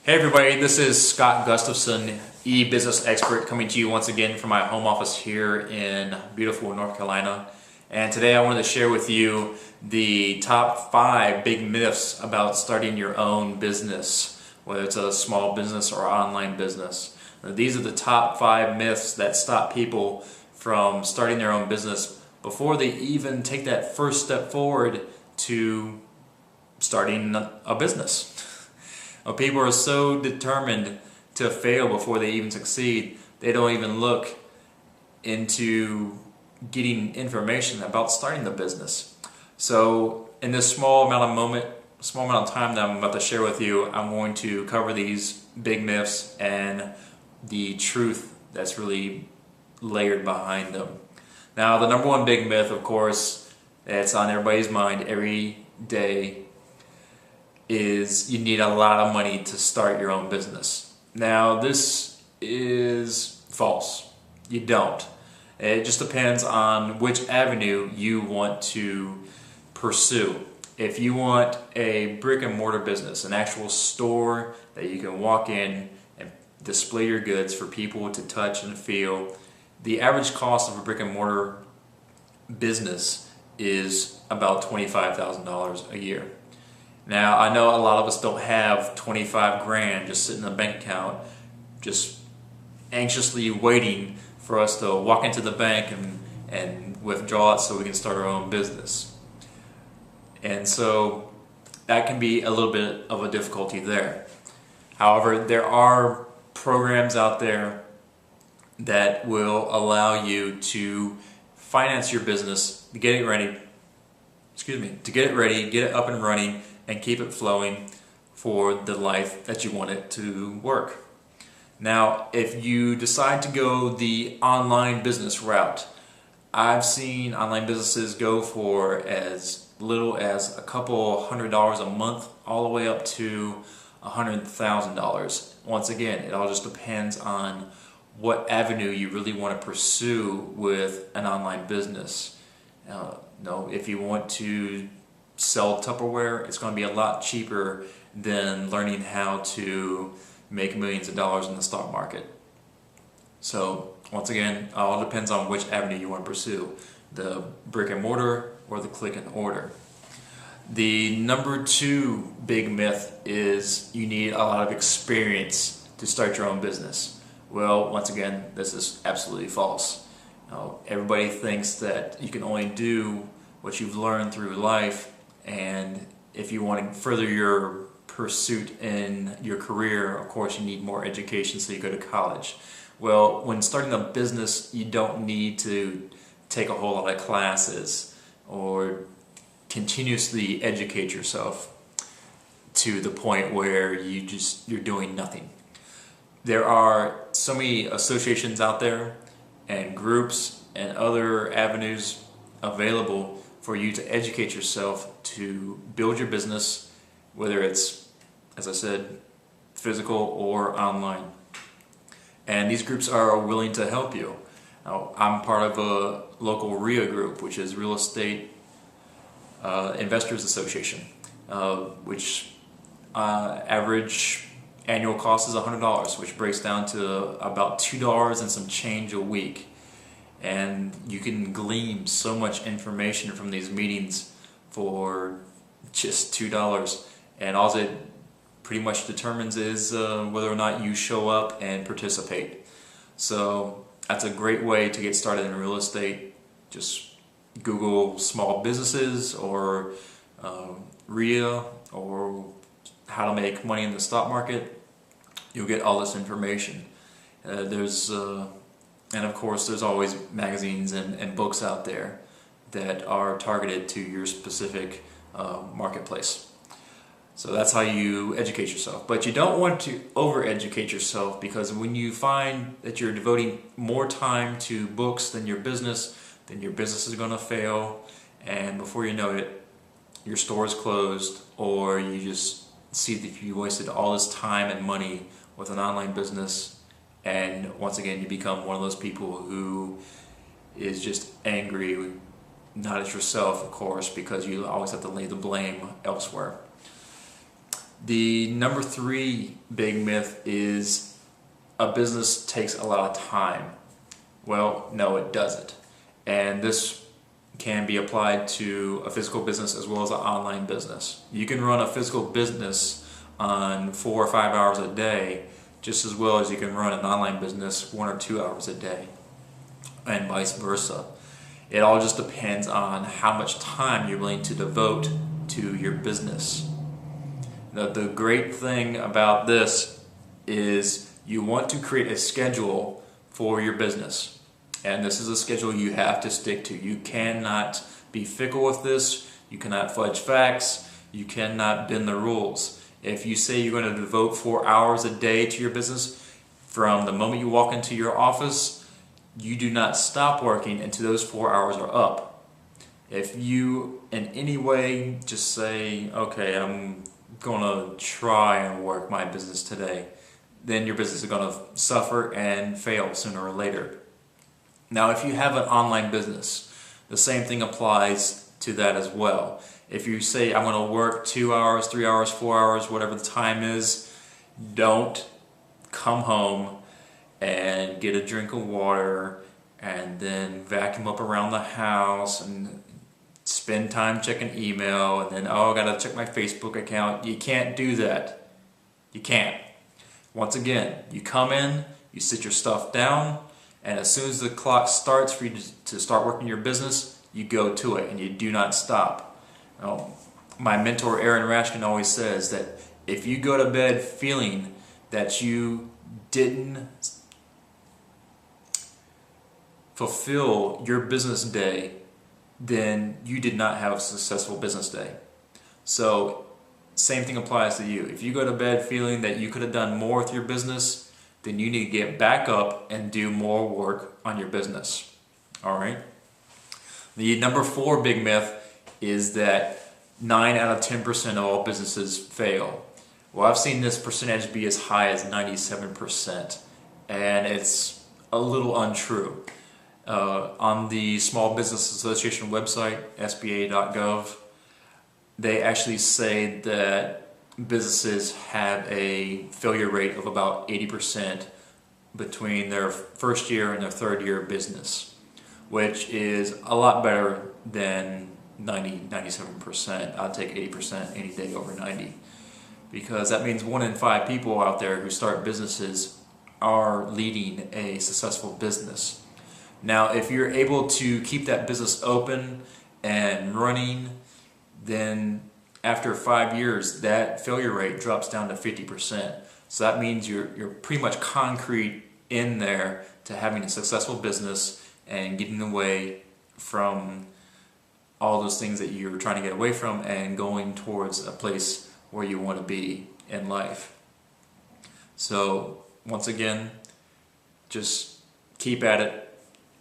Hey everybody, this is Scott Gustafson, e-business expert, coming to you once again from my home office here in beautiful North Carolina. And today I wanted to share with you the top 5 big myths about starting your own business, whether it's a small business or online business. Now, these are the top 5 myths that stop people from starting their own business before they even take that first step forward to starting a business. People are so determined to fail before they even succeed, they don't even look into getting information about starting the business. So in this small amount of time that I'm about to share with you, I'm going to cover these big myths and the truth that's really layered behind them. Now, the number one big myth, of course, that's on everybody's mind every day is you need a lot of money to start your own business. Now, this is false. You don't. It just depends on which avenue you want to pursue. If you want a brick and mortar business, an actual store that you can walk in and display your goods for people to touch and feel, the average cost of a brick and mortar business is about $25,000 a year. Now, I know a lot of us don't have 25 grand just sitting in a bank account, just anxiously waiting for us to walk into the bank and withdraw it so we can start our own business. And so that can be a little bit of a difficulty there. However, there are programs out there that will allow you to finance your business, to get it ready, get it up and running, and keep it flowing for the life that you want it to work. Now, if you decide to go the online business route, I've seen online businesses go for as little as a couple $100 a month all the way up to $100,000. Once again, it all just depends on what avenue you really want to pursue with an online business. If you want to sell Tupperware, it's going to be a lot cheaper than learning how to make millions of dollars in the stock market. So once again, it all depends on which avenue you want to pursue, the brick and mortar or the click and order. The number 2 big myth is you need a lot of experience to start your own business. Well, once again, this is absolutely false. Everybody thinks that you can only do what you've learned through life, and if you want to further your pursuit in your career, of course you need more education, so you go to college. Well, when starting a business, you don't need to take a whole lot of classes or continuously educate yourself to the point where you're doing nothing. There are so many associations out there and groups and other avenues available for you to educate yourself to build your business, whether it's, as I said, physical or online. And these groups are willing to help you. Now, I'm part of a local RIA group, which is Real Estate Investors Association, which average annual cost is $100, which breaks down to about $2 and some change a week. And you can glean so much information from these meetings for just $2. And all it pretty much determines is whether or not you show up and participate. So that's a great way to get started in real estate. Just Google small businesses or RIA or how to make money in the stock market. You'll get all this information. And of course, there's always magazines and books out there that are targeted to your specific marketplace. So that's how you educate yourself. But you don't want to over-educate yourself, because when you find that you're devoting more time to books than your business, then your business is going to fail. And before you know it, your store is closed, or you just see that you wasted all this time and money with an online business. And once again, you become one of those people who is just angry, not at yourself, of course, because you always have to lay the blame elsewhere. The number 3 big myth is a business takes a lot of time. Well, no, it doesn't. And this can be applied to a physical business as well as an online business. You can run a physical business on 4 or 5 hours a day just as well as you can run an online business 1 or 2 hours a day, and vice versa. It all just depends on how much time you're willing to devote to your business. The great thing about this is you want to create a schedule for your business. And this is a schedule you have to stick to. You cannot be fickle with this. You cannot fudge facts. You cannot bend the rules. If you say you're going to devote 4 hours a day to your business, from the moment you walk into your office, you do not stop working until those 4 hours are up. If you in any way just say, okay, I'm going to try and work my business today, then your business is going to suffer and fail sooner or later. Now, if you have an online business, the same thing applies to that as well. If you say, I'm going to work 2 hours, 3 hours, 4 hours, whatever the time is, don't come home and get a drink of water and then vacuum up around the house and spend time checking email and then, oh, I got to check my Facebook account. You can't do that. You can't. Once again, you come in, you sit your stuff down, and as soon as the clock starts for you to start working your business, you go to it and you do not stop. My mentor Aaron Rashkin always says that if you go to bed feeling that you didn't fulfill your business day, then you did not have a successful business day. So same thing applies to you. If you go to bed feeling that you could have done more with your business, then you need to get back up and do more work on your business. All right. The number 4 big myth is that 9 out of 10% of all businesses fail. Well, I've seen this percentage be as high as 97%, and it's a little untrue. On the Small Business Association website, sba.gov, they actually say that businesses have a failure rate of about 80% between their first year and their third year of business, which is a lot better than 97%. I'll take 80% any day over 90, because that means 1 in 5 people out there who start businesses are leading a successful business. Now, if you're able to keep that business open and running, then after 5 years, that failure rate drops down to 50%. So that means you're pretty much concrete in there to having a successful business and getting away from all those things that you're trying to get away from and going towards a place where you want to be in life. So once again, just keep at it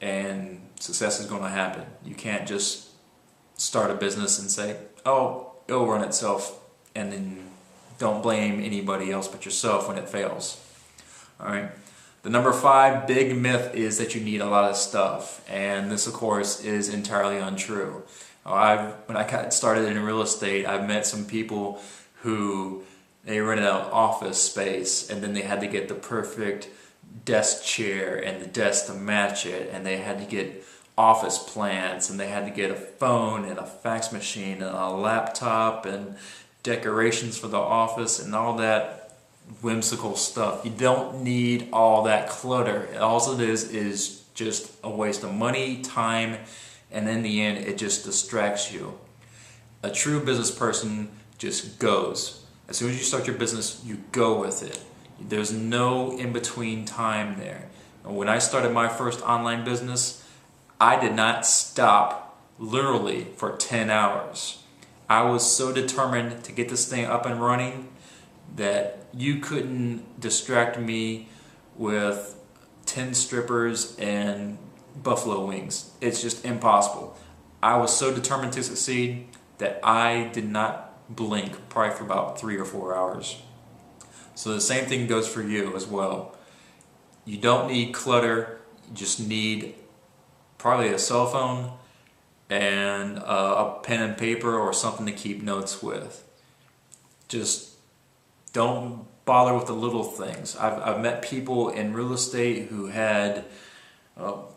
and success is going to happen. You can't just start a business and say, oh, it'll run itself, and then don't blame anybody else but yourself when it fails. All right. The number 5 big myth is that you need a lot of stuff, and this, of course, is entirely untrue. When I got started in real estate, I've met some people who they rented an office space, and then they had to get the perfect desk chair and the desk to match it, and they had to get office plants, and they had to get a phone and a fax machine and a laptop and decorations for the office and all that whimsical stuff. You don't need all that clutter. All it is just a waste of money, time, and in the end it just distracts you. A true business person just goes. As soon as you start your business, you go with it. There's no in-between time there. And when I started my first online business, I did not stop literally for 10 hours. I was so determined to get this thing up and running that you couldn't distract me with 10 strippers and buffalo wings. It's just impossible. I was so determined to succeed that I did not blink probably for about 3 or 4 hours. So the same thing goes for you as well. You don't need clutter, you just need probably a cell phone and a pen and paper or something to keep notes with. Just Don't bother with the little things. I've met people in real estate who had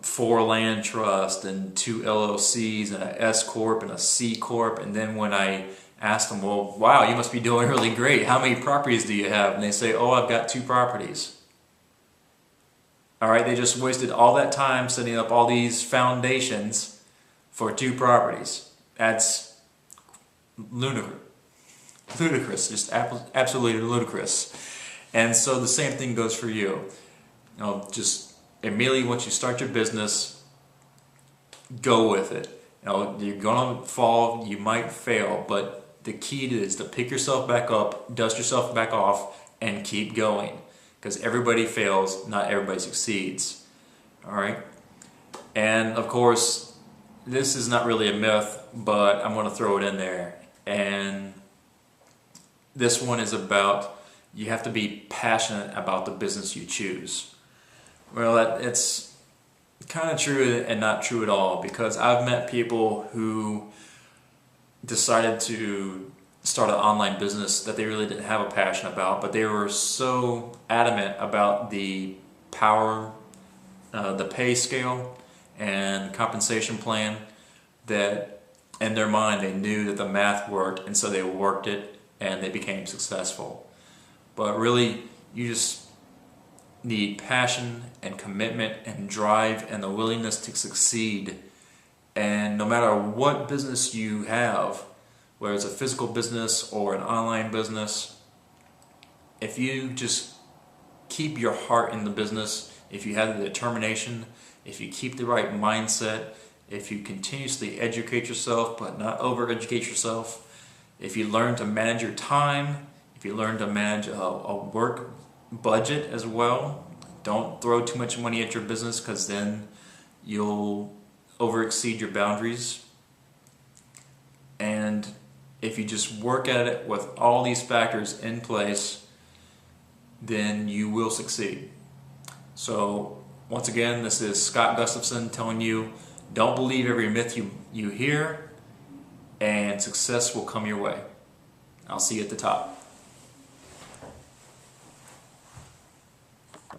4 land trusts and 2 LLCs and an S Corp and a C Corp, and then when I asked them, well, wow, you must be doing really great. How many properties do you have? And they say, oh, I've got 2 properties. All right, they just wasted all that time setting up all these foundations for 2 properties. That's ludicrous, just absolutely ludicrous. And so the same thing goes for you. You know, just immediately once you start your business, go with it. You know, you're gonna fall, you might fail, but the key is to pick yourself back up, dust yourself back off, and keep going. Because everybody fails, not everybody succeeds. All right? And of course, this is not really a myth, but I'm going to throw it in there. And this one is about, you have to be passionate about the business you choose. Well, it's kind of true and not true at all, because I've met people who decided to start an online business that they really didn't have a passion about, but they were so adamant about the pay scale and compensation plan that in their mind they knew that the math worked, and so they worked it and they became successful. But really, you just need passion and commitment and drive and the willingness to succeed. And no matter what business you have, whether it's a physical business or an online business, if you just keep your heart in the business, if you have the determination, if you keep the right mindset, if you continuously educate yourself but not over-educate yourself, if you learn to manage your time, if you learn to manage a work budget as well, don't throw too much money at your business, because then you'll over-exceed your boundaries. And if you just work at it with all these factors in place, then you will succeed. So once again, this is Scott Gustafson telling you, don't believe every myth you hear, and success will come your way. I'll see you at the top.